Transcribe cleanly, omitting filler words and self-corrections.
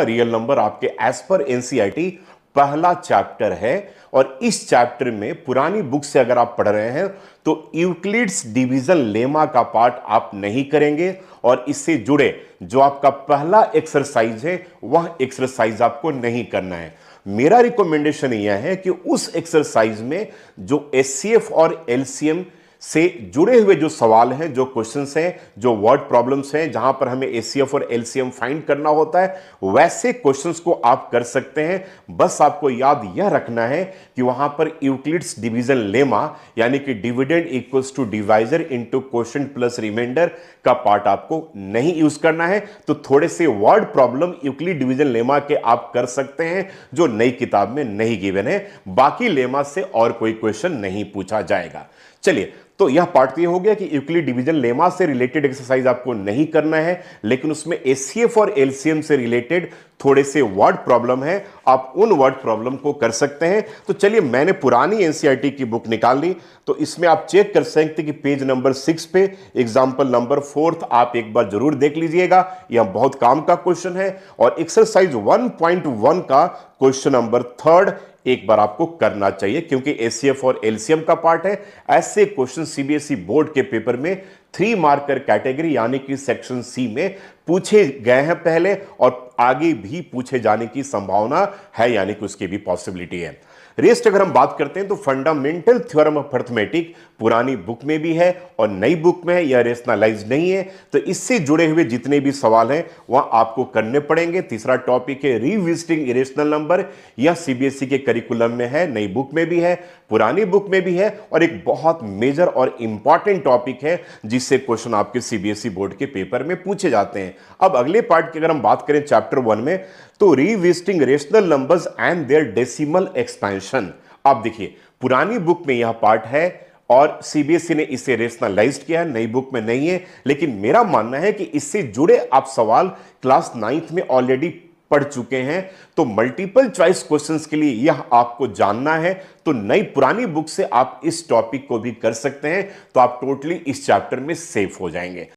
Real number आपके as per NCERT पहला chapter है। और इस चैप्टर में पुरानी बुक से अगर आप पढ़ रहे हैं तो यूक्लिड्स डिवीजन लेमा का पार्ट आप नहीं करेंगे, और इससे जुड़े जो आपका पहला एक्सरसाइज है वह एक्सरसाइज आपको नहीं करना है। मेरा रिकमेंडेशन यह है कि उस एक्सरसाइज में जो एचसीएफ और एलसीएम से जुड़े हुए जो सवाल हैं, जो क्वेश्चंस हैं, जो वर्ड प्रॉब्लम्स हैं, जहां पर हमें एचसीएफ और एलसीएम फाइंड करना होता है, वैसे क्वेश्चंस को आप कर सकते हैं। बस आपको याद यह रखना है कि वहां पर यूक्लिड्स डिवीजन लेमा यानी कि dividend equals to divisor into quotient plus remainder का पार्ट आपको नहीं यूज करना है। तो थोड़े से word problem Euclid division lemma के आप कर सकते हैं जो नई किताब में नहीं गिवन है। बाकी लेमा से और कोई क्वेश्चन नहीं पूछा जाएगा। चलिए, तो यह पार्ट ये हो गया कि यूक्लिड डिवीजन लेमा से रिलेटेड एक्सरसाइज आपको नहीं करना है, लेकिन उसमें एचसीएफ और एलसीएम से रिलेटेड थोड़े से वर्ड प्रॉब्लम है, आप उन वर्ड प्रॉब्लम को कर सकते हैं। तो चलिए, मैंने पुरानी एनसीईआरटी की बुक निकाल ली, तो इसमें आप चेक कर सकते हैं कि पेज नंबर 6 पे एग्जांपल नंबर 4 आप एक बार जरूर देख लीजिएगा, यह बहुत काम का क्वेश्चन है। और एक्सरसाइज 1.1 का क्वेश्चन नंबर 3 एक बार आपको करना चाहिए, क्योंकि एचसीएफ और एलसीएम का पार्ट है। ऐसे क्वेश्चन सीबीएसई बोर्ड के पेपर में 3 मार्कर कैटेगरी यानी कि सेक्शन सी में पूछे गए हैं पहले, और आगे भी पूछे जाने की संभावना है, यानी कि उसकी भी पॉसिबिलिटी है। रेस्ट अगर हम बात करते हैं तो फंडामेंटल थ्योरम ऑफ अर्थमेटिक पुरानी बुक में भी है और नई बुक में है, यह रेशनलाइज नहीं है। तो इससे जुड़े हुए जितने भी सवाल हैं वह आपको करने पड़ेंगे। तीसरा टॉपिक है रिविजिटिंग इरेशनल नंबर, यह सीबीएसई के करिकुलम में है, नई बुक में भी है, पुरानी बुक में भी है, और एक बहुत मेजर और इंपॉर्टेंट टॉपिक है जिससे क्वेश्चन आपके सीबीएसई बोर्ड के पेपर में पूछे जाते हैं। अब अगले पार्ट की अगर हम बात करें चैप्टर 1 में, तो revisiting rational numbers and their decimal expansion. अब देखिए, पुरानी बुक में यह पार्ट है और सीबीएसई ने इसे रेशनलाइज्ड किया है, नई बुक में नहीं है। लेकिन मेरा मानना है कि इससे जुड़े आप सवाल क्लास 9th में ऑलरेडी पढ़ चुके हैं, तो मल्टीपल चॉइस क्वेश्चंस के लिए यह आपको जानना है। तो नई पुरानी बुक से आप इस टॉपिक को भी कर सकते हैं, तो आप टोटली इस चैप्टर में सेफ हो जाएंगे।